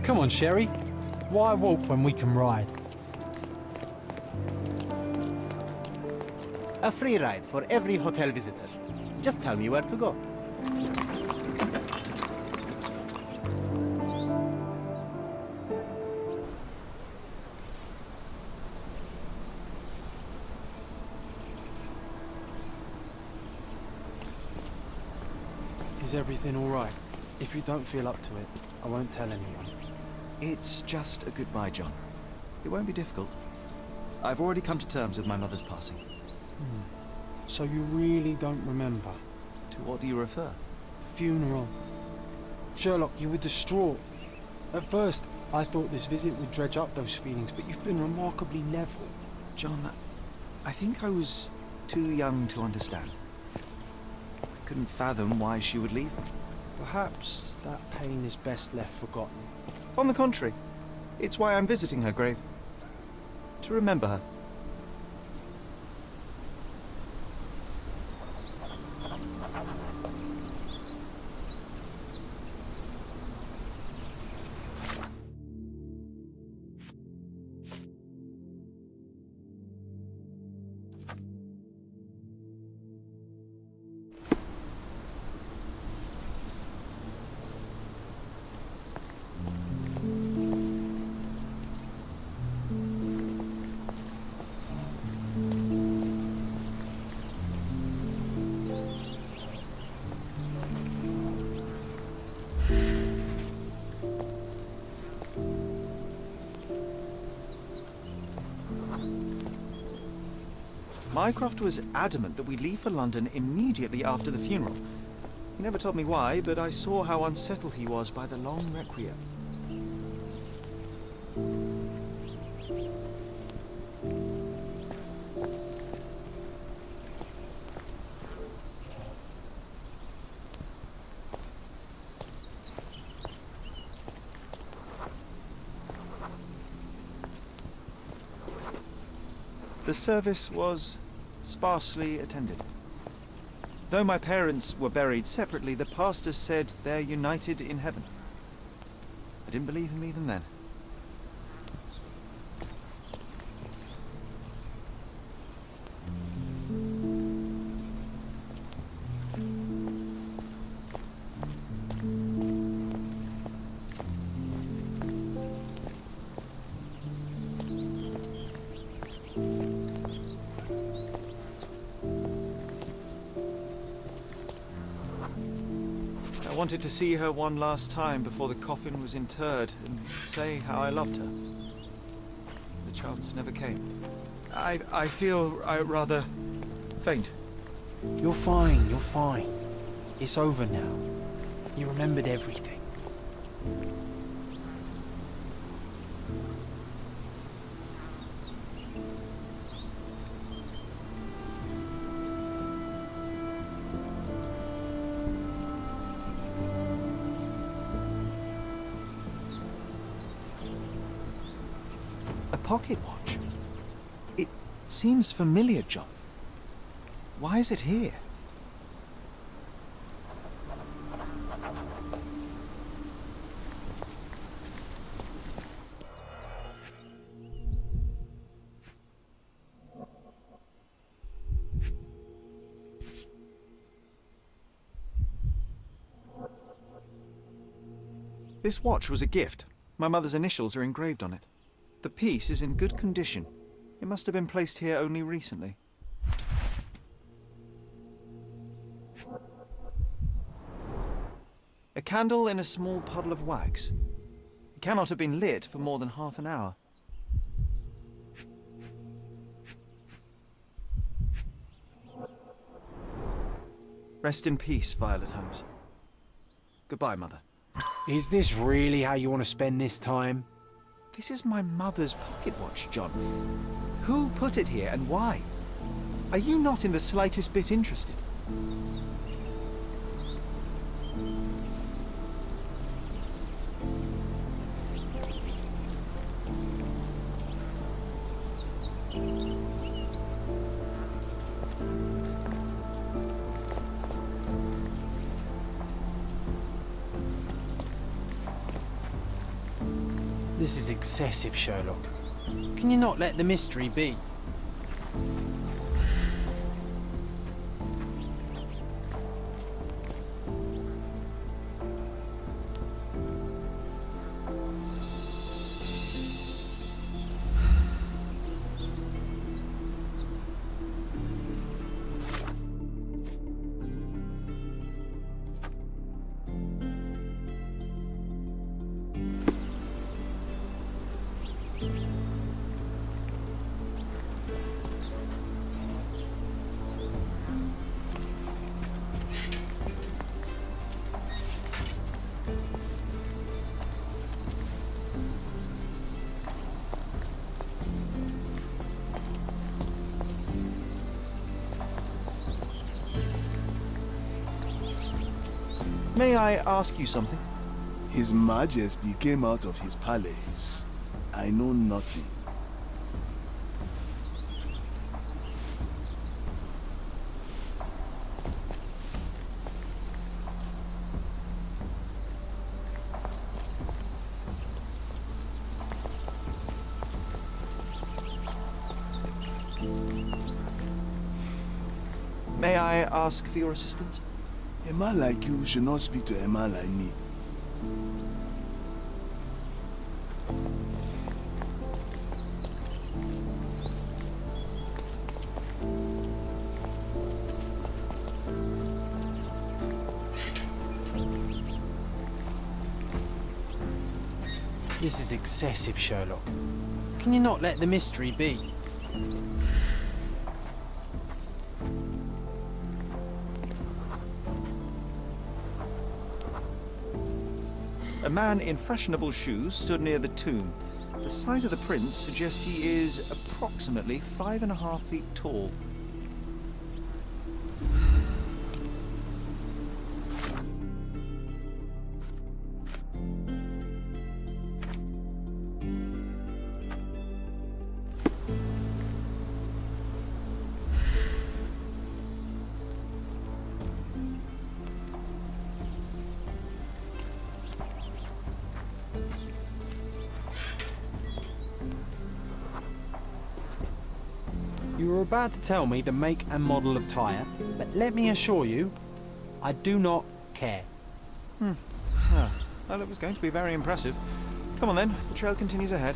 Come on, Sherry. Why walk when we can ride? A free ride for every hotel visitor. Just tell me where to go. Is everything all right? If you don't feel up to it, I won't tell anyone. It's just a goodbye, John. It won't be difficult. I've already come to terms with my mother's passing. So you really don't remember? To what do you refer? Funeral. Sherlock, you were distraught. At first, I thought this visit would dredge up those feelings, but you've been remarkably level. John, I think I was too young to understand. I couldn't fathom why she would leave me. Perhaps that pain is best left forgotten. On the contrary, it's why I'm visiting her grave. To remember her. Mycroft was adamant that we leave for London immediately after the funeral. He never told me why, but I saw how unsettled he was by the long requiem. The service was sparsely attended. Though my parents were buried separately, the pastor said they're united in heaven. I didn't believe him even then. I wanted to see her one last time before the coffin was interred and say how I loved her. The chance never came. I feel rather faint. You're fine, you're fine. It's over now. You remembered everything. A pocket watch? It seems familiar, John. Why is it here? This watch was a gift. My mother's initials are engraved on it. The piece is in good condition. It must have been placed here only recently. A candle in a small puddle of wax. It cannot have been lit for more than half an hour. Rest in peace, Violet Holmes. Goodbye, Mother. Is this really how you want to spend this time? This is my mother's pocket watch, John. Who put it here and why? Are you not in the slightest bit interested? This is excessive, Sherlock. Can you not let the mystery be? May I ask you something? His Majesty came out of his palace. I know nothing. May I ask for your assistance? A man like you should not speak to a man like me. This is excessive, Sherlock. Can you not let the mystery be? A man in fashionable shoes stood near the tomb. The size of the prints suggest he is approximately 5.5 feet tall. You were about to tell me the make and model of tyre, but let me assure you, I do not care. Well, it was going to be very impressive. Come on then, the trail continues ahead.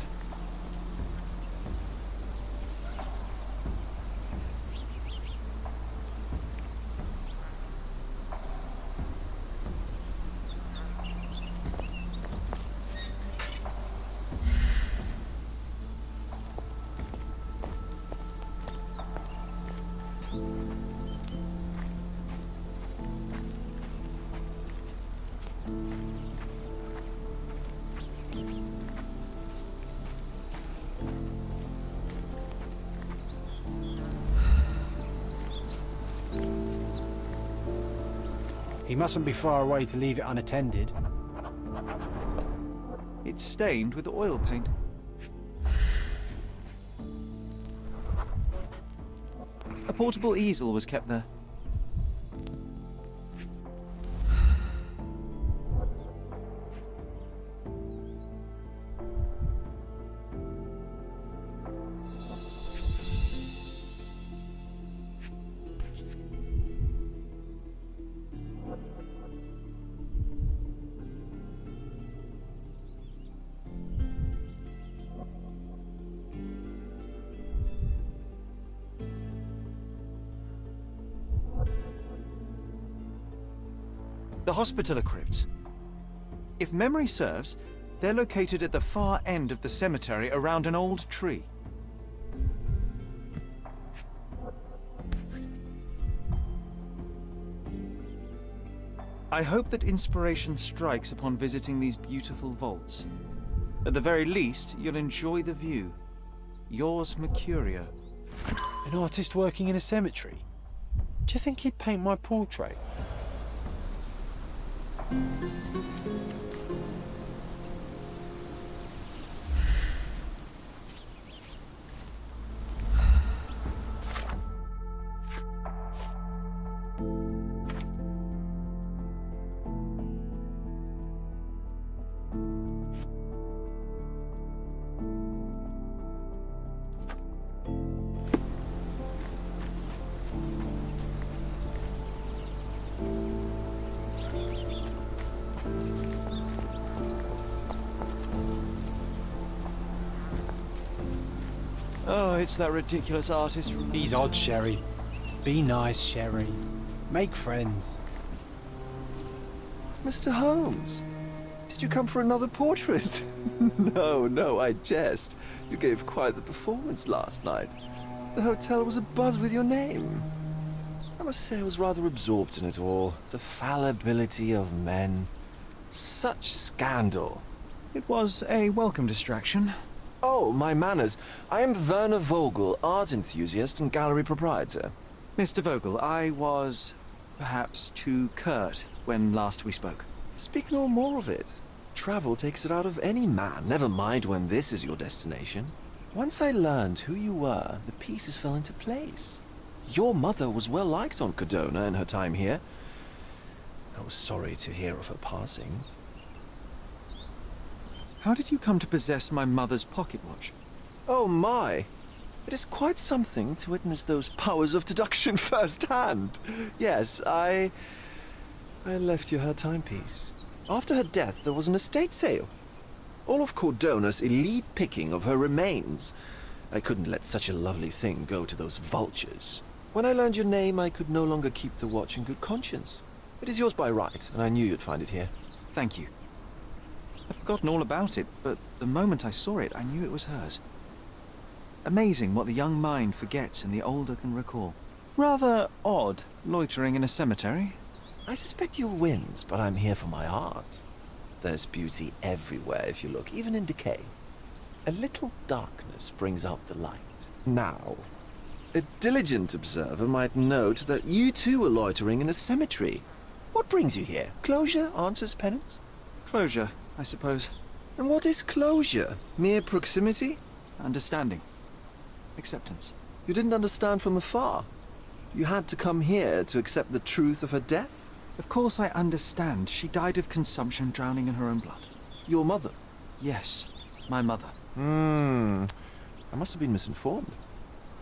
He mustn't be far away to leave it unattended. It's stained with oil paint. A portable easel was kept there. The Hospitaller crypts. If memory serves, they're located at the far end of the cemetery around an old tree. I hope that inspiration strikes upon visiting these beautiful vaults. At the very least, you'll enjoy the view. Yours, Mercurio. An artist working in a cemetery? Do you think he'd paint my portrait? Oh, it's that ridiculous artist from... He's odd, Sherry. Be nice, Sherry. Make friends. Mr. Holmes, did you come for another portrait? No, I jest. You gave quite the performance last night. The hotel was abuzz with your name. I must say I was rather absorbed in it all. The fallibility of men. Such scandal. It was a welcome distraction. Oh, my manners. I am Werner Vogel, art enthusiast and gallery proprietor. Mr. Vogel, I was perhaps too curt when last we spoke. Speak no more of it. Travel takes it out of any man, never mind when this is your destination. Once I learned who you were, the pieces fell into place. Your mother was well liked on Cordona in her time here. I was sorry to hear of her passing. How did you come to possess my mother's pocket watch? Oh my! It is quite something to witness those powers of deduction firsthand. Yes, I left you her timepiece. After her death, there was an estate sale. All of Cordona's elite picking of her remains. I couldn't let such a lovely thing go to those vultures. When I learned your name, I could no longer keep the watch in good conscience. It is yours by right, and I knew you'd find it here. Thank you. I'd forgotten all about it, but the moment I saw it, I knew it was hers. Amazing what the young mind forgets and the older can recall. Rather odd, loitering in a cemetery. I suspect you'll win, but I'm here for my art. There's beauty everywhere if you look, even in decay. A little darkness brings out the light. Now, a diligent observer might note that you too are loitering in a cemetery. What brings you here? Closure answers penance? Closure, I suppose. And what is closure? Mere proximity? Understanding. Acceptance. You didn't understand from afar. You had to come here to accept the truth of her death? Of course I understand. She died of consumption, drowning in her own blood. Your mother? Yes, my mother. I must have been misinformed.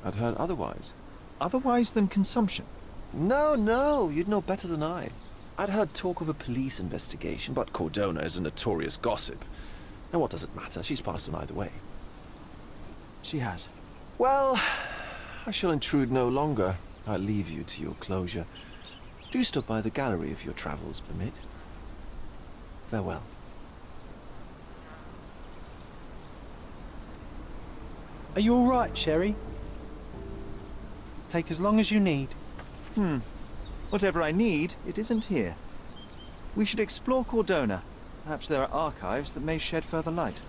I'd heard otherwise. Otherwise than consumption? No, you'd know better than I. I'd heard talk of a police investigation, but Cordona is a notorious gossip. And what does it matter? She's passed on either way. She has. Well, I shall intrude no longer. I'll leave you to your closure. Do stop by the gallery if your travels permit. Farewell. Are you all right, Sherry? Take as long as you need. Whatever I need, it isn't here. We should explore Cordona. Perhaps there are archives that may shed further light.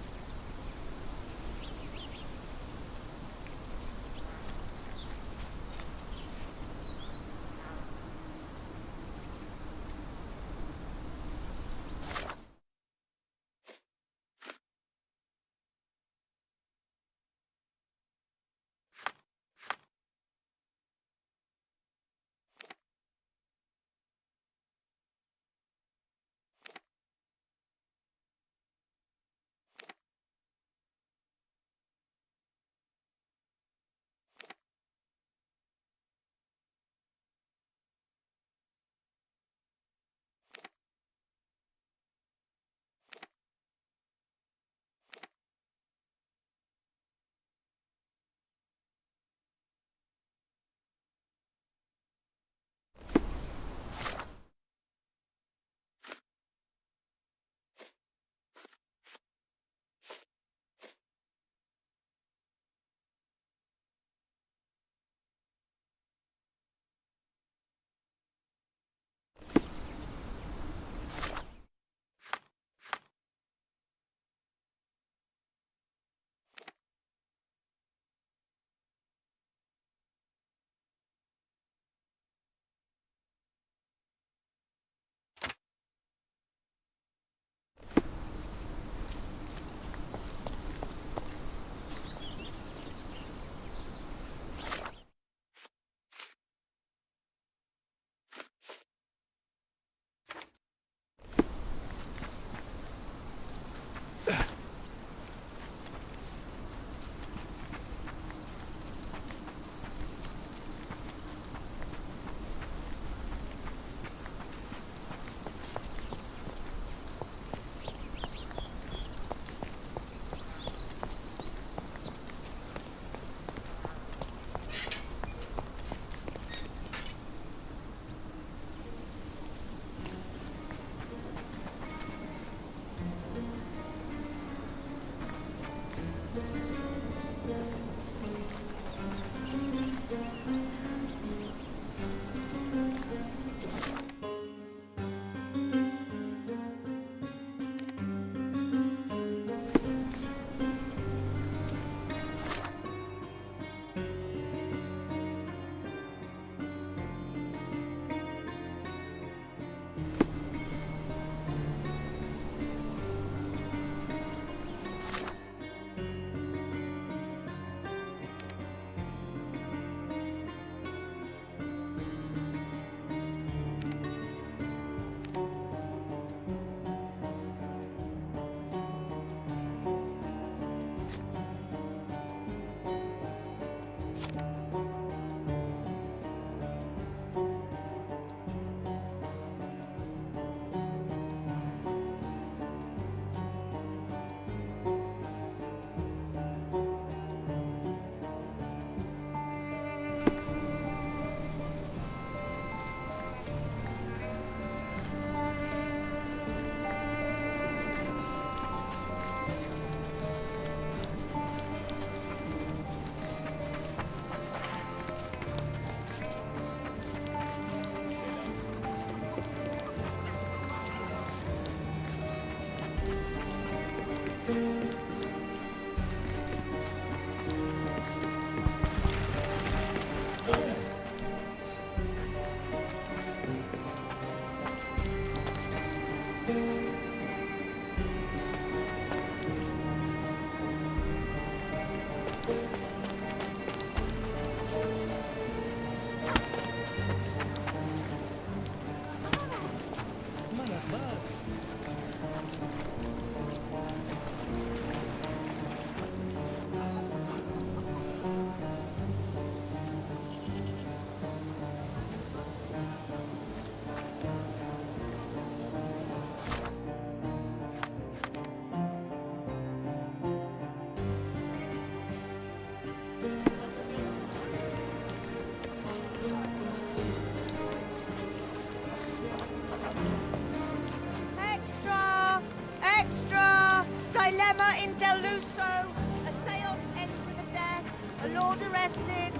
Lord arrested.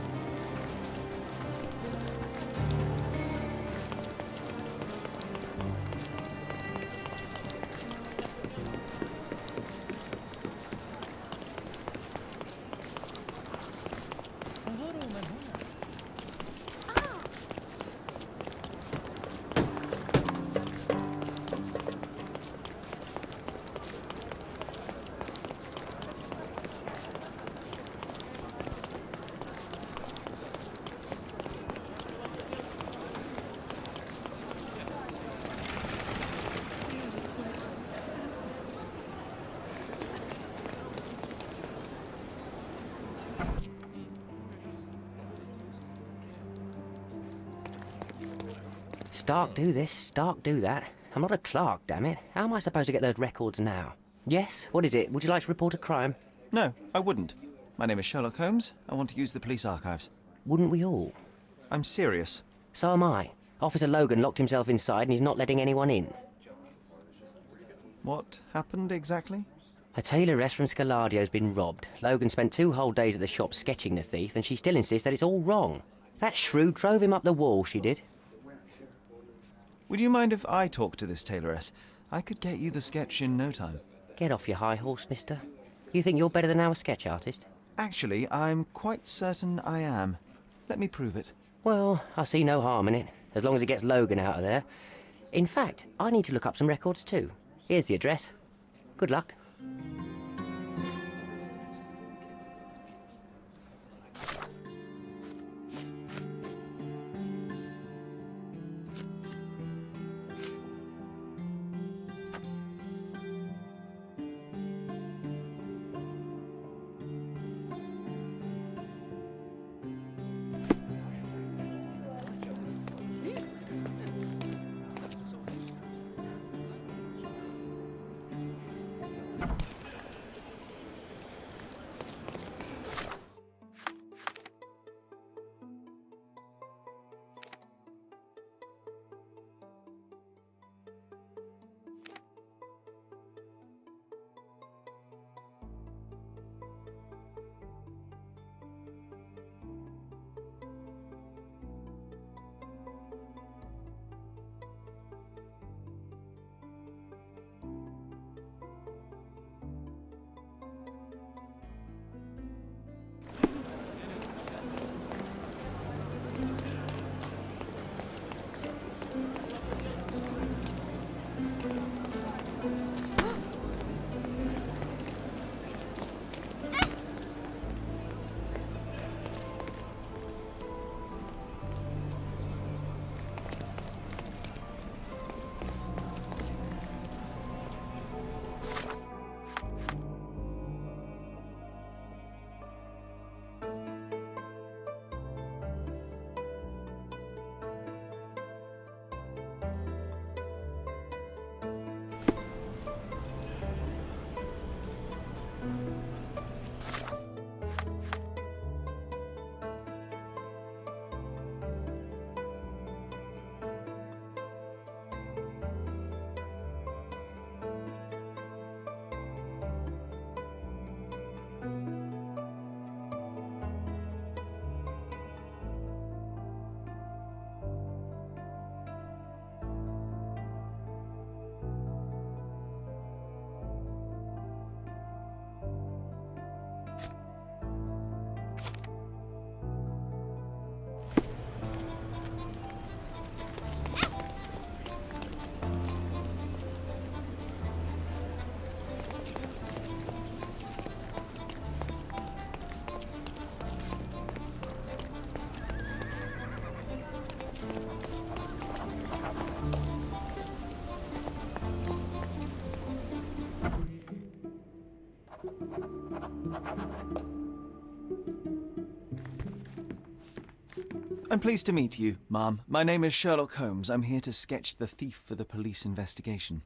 Stark do this, Stark do that. I'm not a clerk, damn it. How am I supposed to get those records now? Yes? What is it? Would you like to report a crime? No, I wouldn't. My name is Sherlock Holmes. I want to use the police archives. Wouldn't we all? I'm serious. So am I. Officer Logan locked himself inside and he's not letting anyone in. What happened exactly? A tailoress from Scaladio's been robbed. Logan spent 2 whole days at the shop sketching the thief and she still insists that it's all wrong. That shrew drove him up the wall, she did. Would you mind if I talk to this tailoress? I could get you the sketch in no time. Get off your high horse, mister. You think you're better than our sketch artist? Actually, I'm quite certain I am. Let me prove it. Well, I see no harm in it, as long as it gets Logan out of there. In fact, I need to look up some records too. Here's the address. Good luck. I'm pleased to meet you, ma'am. My name is Sherlock Holmes. I'm here to sketch the thief for the police investigation.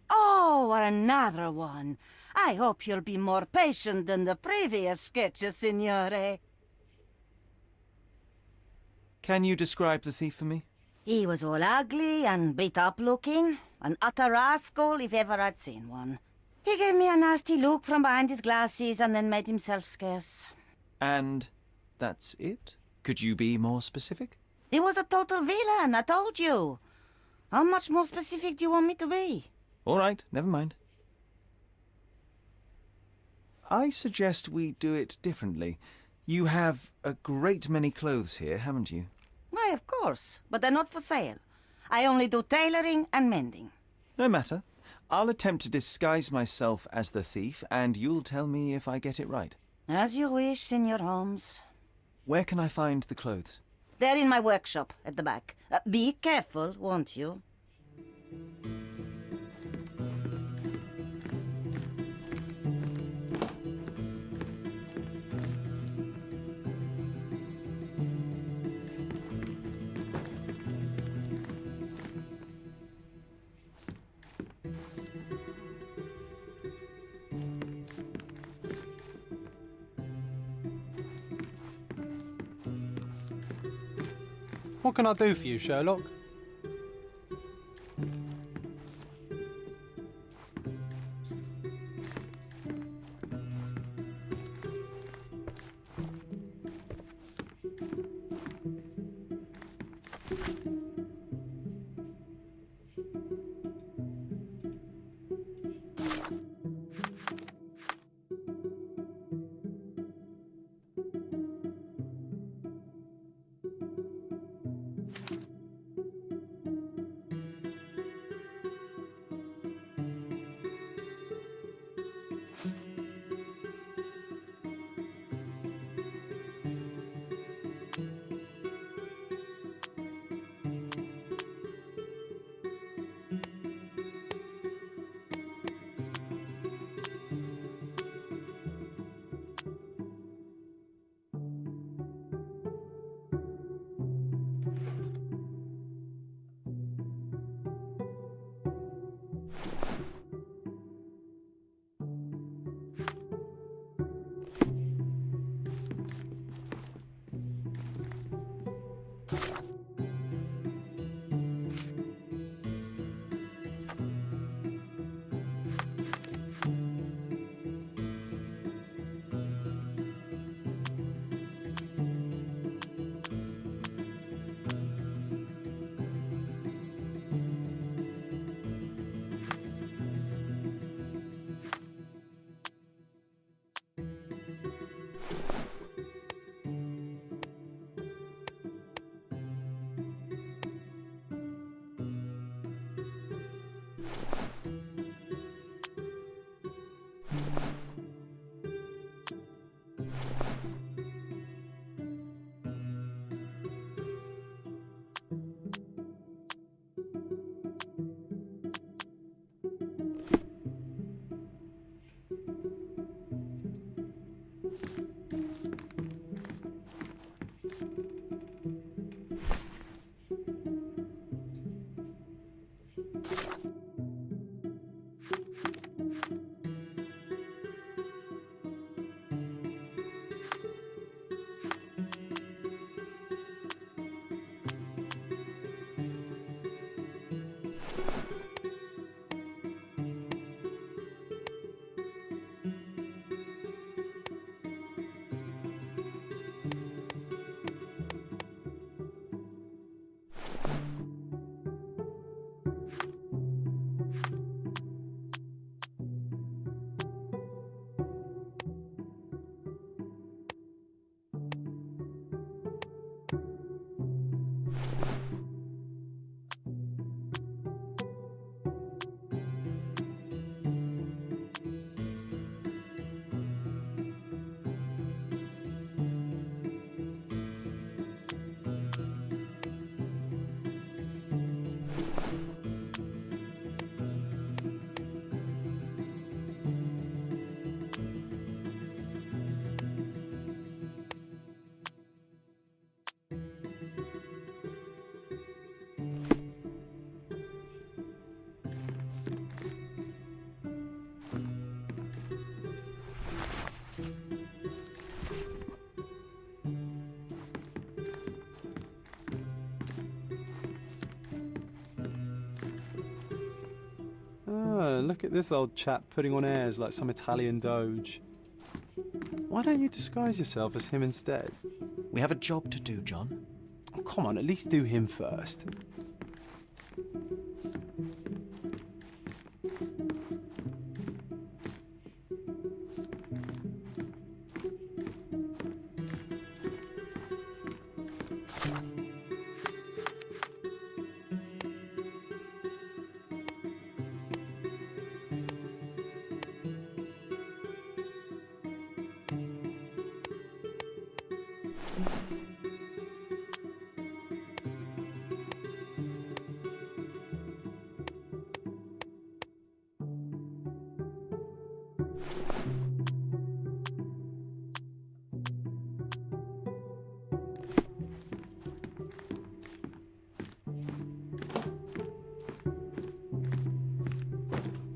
Oh, another one. I hope you'll be more patient than the previous sketches, signore. Can you describe the thief for me? He was all ugly and beat-up looking. An utter rascal if ever I'd seen one. He gave me a nasty look from behind his glasses and then made himself scarce. And that's it? Could you be more specific? He was a total villain, I told you. How much more specific do you want me to be? All right, never mind. I suggest we do it differently. You have a great many clothes here, haven't you? Why, of course, but they're not for sale. I only do tailoring and mending. No matter. I'll attempt to disguise myself as the thief, and you'll tell me if I get it right. As you wish, Senor Holmes. Where can I find the clothes? They're in my workshop at the back. Be careful, won't you? What can I do for you, Sherlock? Look at this old chap putting on airs like some Italian doge. Why don't you disguise yourself as him instead? We have a job to do, John. Oh, come on, at least do him first.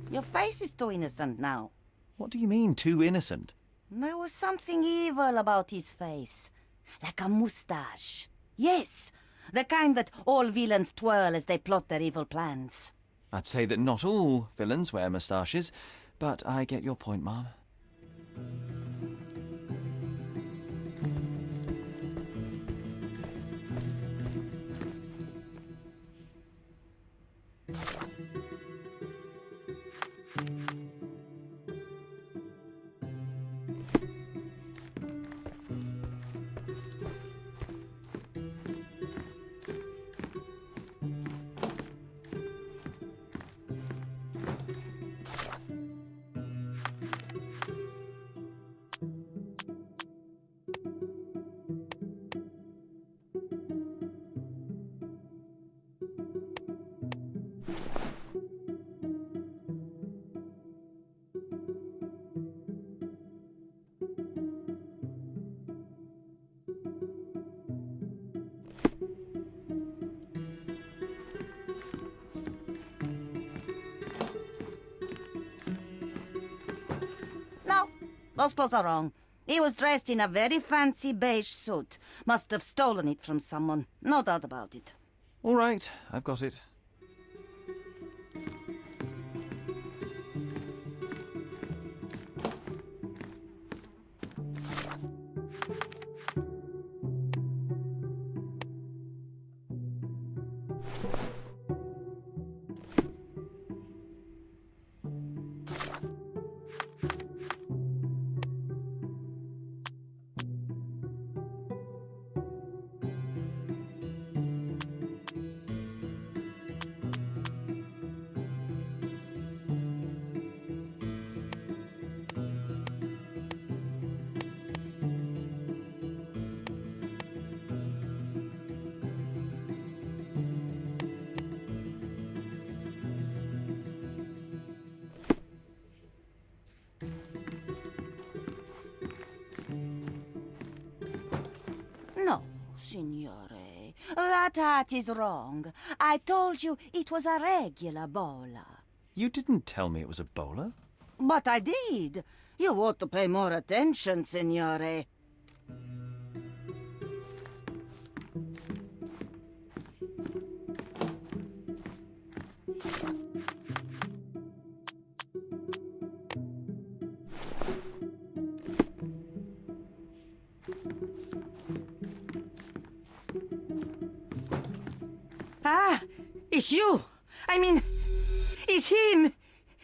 Your face is too innocent now. What do you mean, too innocent? There was something evil about his face. Like a moustache. Yes, the kind that all villains twirl as they plot their evil plans. I'd say that not all villains wear moustaches, but I get your point, Mom. No, those clothes are wrong. He was dressed in a very fancy beige suit. Must have stolen it from someone. No doubt about it. All right, I've got it. No, signore. That hat is wrong. I told you it was a regular bowler. You didn't tell me it was a bowler. But I did. You ought to pay more attention, signore. Ah, it's you. I mean, it's him.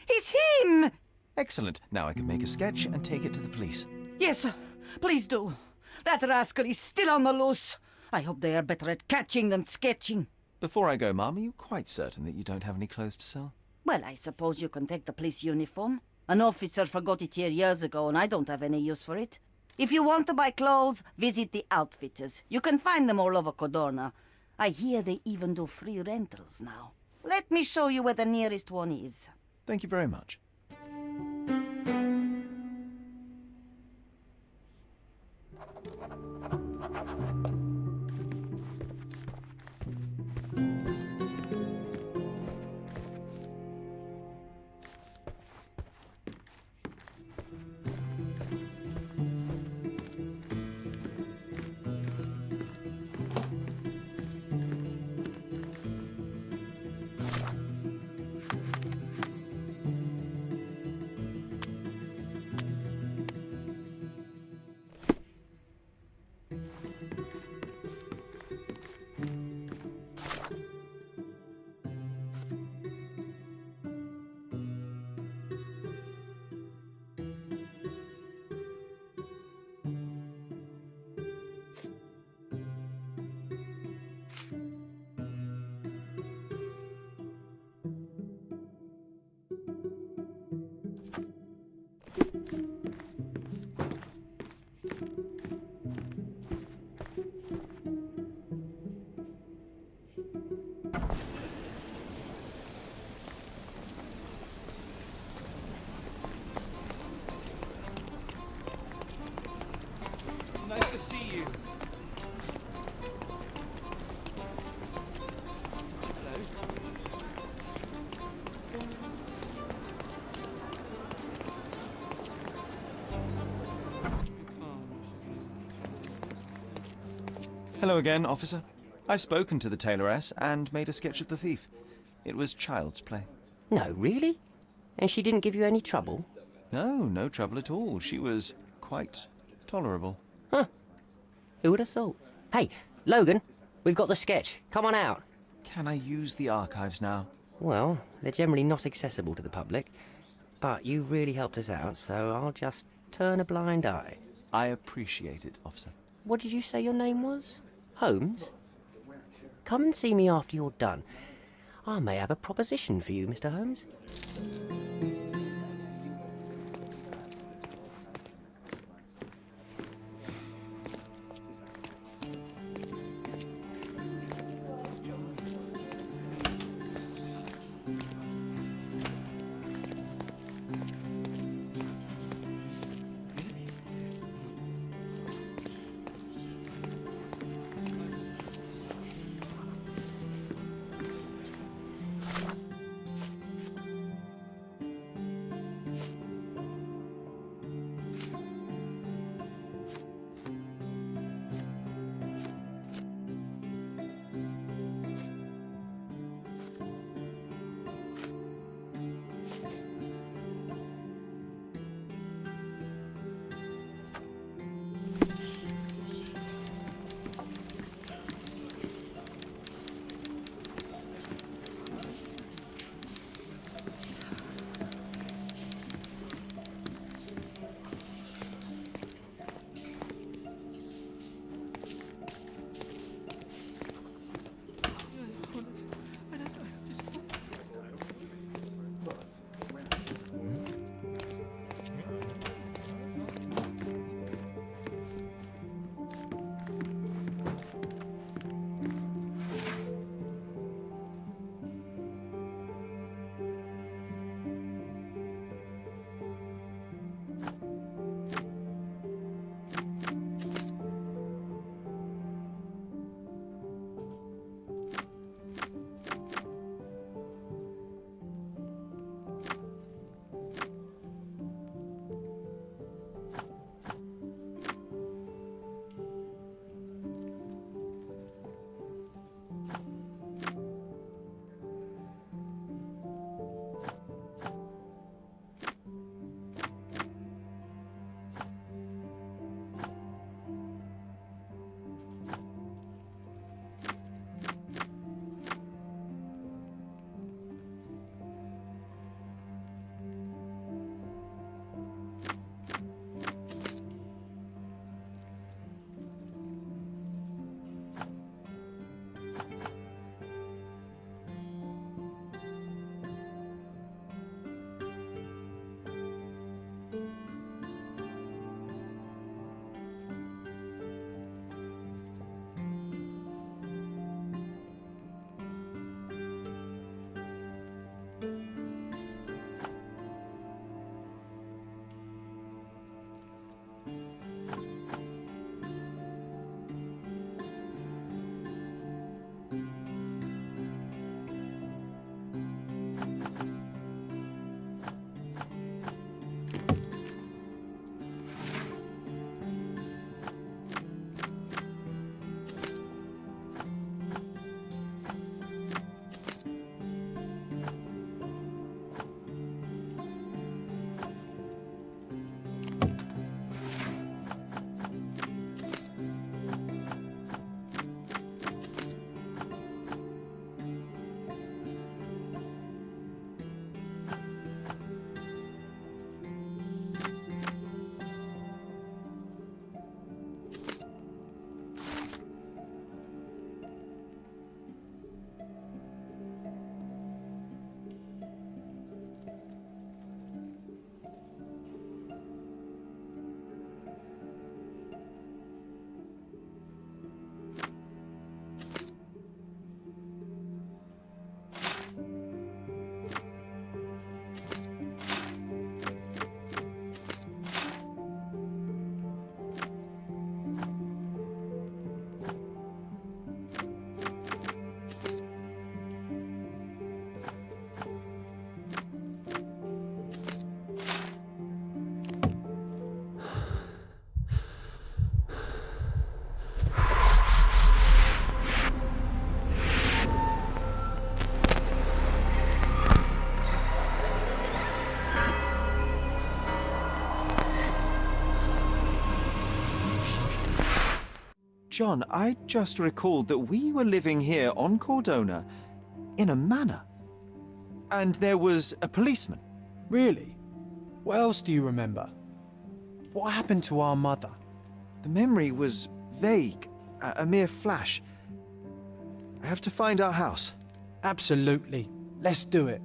It's him. Excellent. Now I can make a sketch and take it to the police. Yes, please do. That rascal is still on the loose. I hope they are better at catching than sketching. Before I go, Mom, are you quite certain that you don't have any clothes to sell? Well, I suppose you can take the police uniform. An officer forgot it here years ago, and I don't have any use for it. If you want to buy clothes, visit the outfitters. You can find them all over Cordona. I hear they even do free rentals now. Let me show you where the nearest one is. Thank you very much. Hello again, officer. I've spoken to the tailoress and made a sketch of the thief. It was child's play. No, really? And she didn't give you any trouble? No, no trouble at all. She was quite tolerable. Huh. Who would have thought? Hey, Logan, we've got the sketch. Come on out. Can I use the archives now? Well, they're generally not accessible to the public, but you really helped us out, so I'll just turn a blind eye. I appreciate it, officer. What did you say your name was? Holmes? Come and see me after you're done. I may have a proposition for you, Mr. Holmes. John, I just recalled that we were living here on Cordona in a manor. And there was a policeman. Really? What else do you remember? What happened to our mother? The memory was vague, a mere flash. I have to find our house. Absolutely. Let's do it.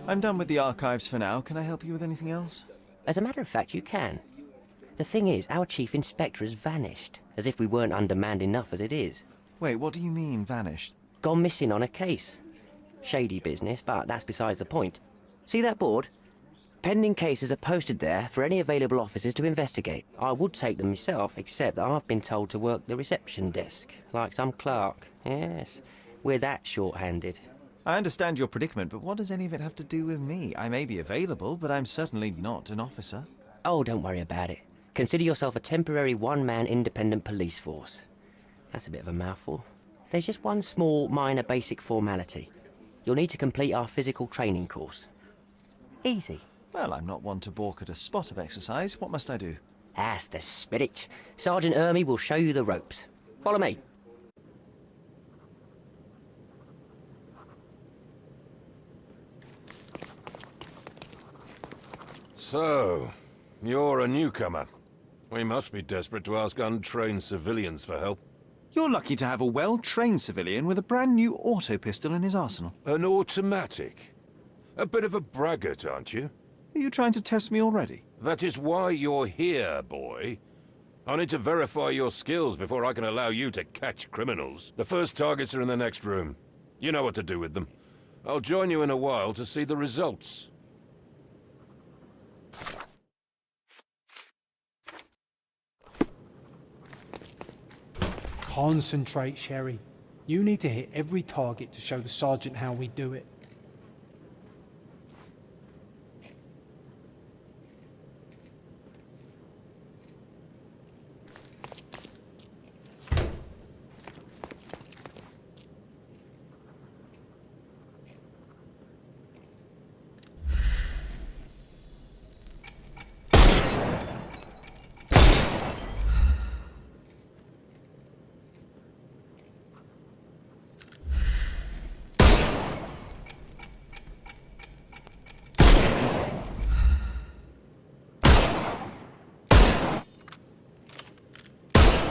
I'm done with the archives for now. Can I help you with anything else? As a matter of fact, you can. The thing is, our chief inspector has vanished, as if we weren't undermanned enough as it is. Wait, what do you mean, vanished? Gone missing on a case. Shady business, but that's besides the point. See that board? Pending cases are posted there for any available officers to investigate. I would take them myself, except that I've been told to work the reception desk, like some clerk. Yes, we're that short-handed. I understand your predicament, but what does any of it have to do with me? I may be available, but I'm certainly not an officer. Oh, don't worry about it. Consider yourself a temporary one-man independent police force. That's a bit of a mouthful. There's just one small, minor basic formality. You'll need to complete our physical training course. Easy. Well, I'm not one to balk at a spot of exercise. What must I do? That's the spirit. Sergeant Ermy will show you the ropes. Follow me. So, you're a newcomer. We must be desperate to ask untrained civilians for help. You're lucky to have a well-trained civilian with a brand new auto pistol in his arsenal. An automatic? A bit of a braggart, aren't you? Are you trying to test me already? That is why you're here, boy. I need to verify your skills before I can allow you to catch criminals. The first targets are in the next room. You know what to do with them. I'll join you in a while to see the results. Concentrate, Sherry. You need to hit every target to show the sergeant how we do it.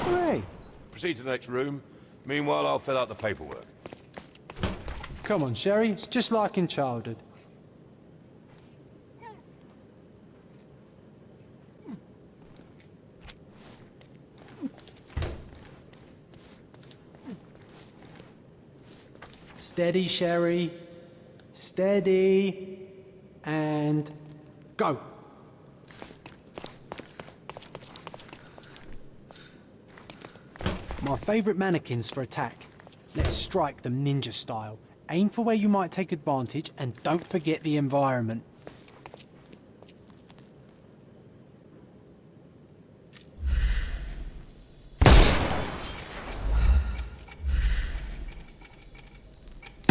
Hooray! Proceed to the next room. Meanwhile, I'll fill out the paperwork. Come on, Sherry. It's just like in childhood. Steady, Sherry. Steady. And go. My favourite mannequins for attack. Let's strike them ninja style. Aim for where you might take advantage and don't forget the environment.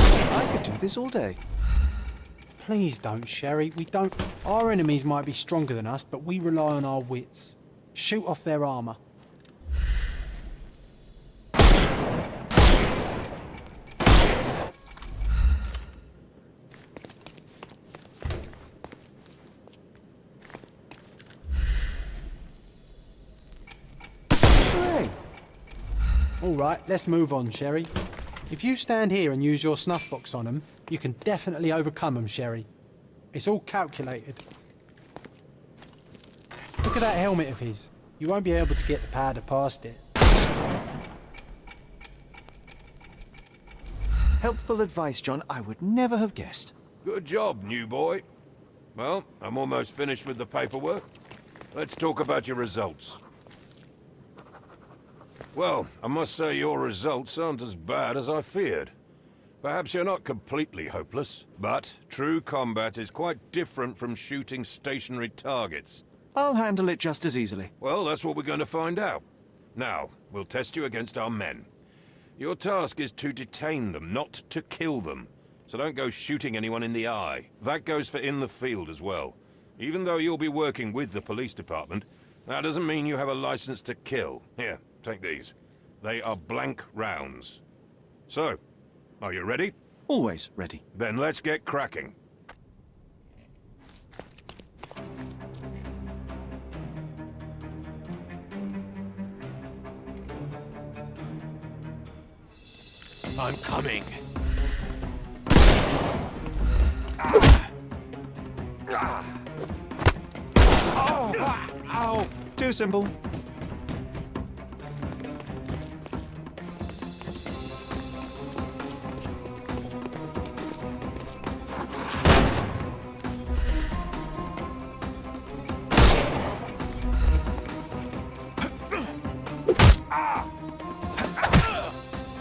I could do this all day. Please don't, Sherry. We don't... Our enemies might be stronger than us, but we rely on our wits. Shoot off their armour. Hooray! All right, let's move on, Sherry. If you stand here and use your snuff box on them, you can definitely overcome them, Sherry. It's all calculated. Look at that helmet of his. You won't be able to get the powder past it. Helpful advice, John. I would never have guessed. Good job, new boy. Well, I'm almost finished with the paperwork. Let's talk about your results. Well, I must say your results aren't as bad as I feared. Perhaps you're not completely hopeless, but true combat is quite different from shooting stationary targets. I'll handle it just as easily. Well, that's what we're going to find out. Now, we'll test you against our men. Your task is to detain them, not to kill them. So don't go shooting anyone in the eye. That goes for in the field as well. Even though you'll be working with the police department, that doesn't mean you have a license to kill. Here, take these. They are blank rounds. So, are you ready? Always ready. Then let's get cracking. I'm coming. Ow! Too simple.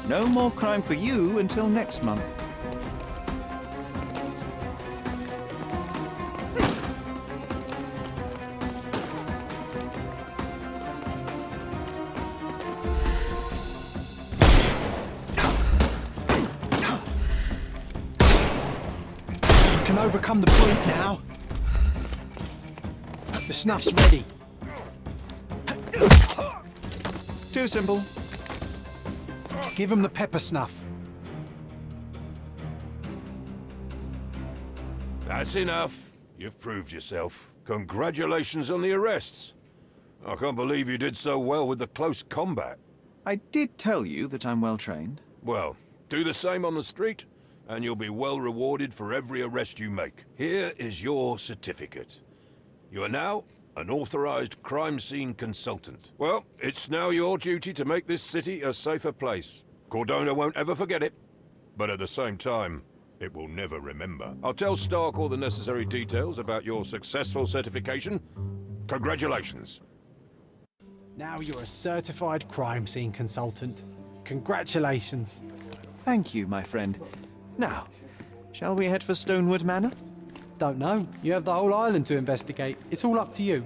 No more crime for you until next month. We can overcome the brute now. The snuff's ready. Too simple. Give him the pepper snuff. That's enough. You've proved yourself. Congratulations on the arrests. I can't believe you did so well with the close combat. I did tell you that I'm well trained. Well, do the same on the street, and you'll be well rewarded for every arrest you make. Here is your certificate. You are now an authorized crime scene consultant. Well, it's now your duty to make this city a safer place. Cordona won't ever forget it. But at the same time, It will never remember. I'll tell Stark all the necessary details about your successful certification. Congratulations. Now you're a certified crime scene consultant. Congratulations. Thank you, my friend. Now, shall we head for Stonewood Manor? Don't know. You have the whole island to investigate. It's all up to you.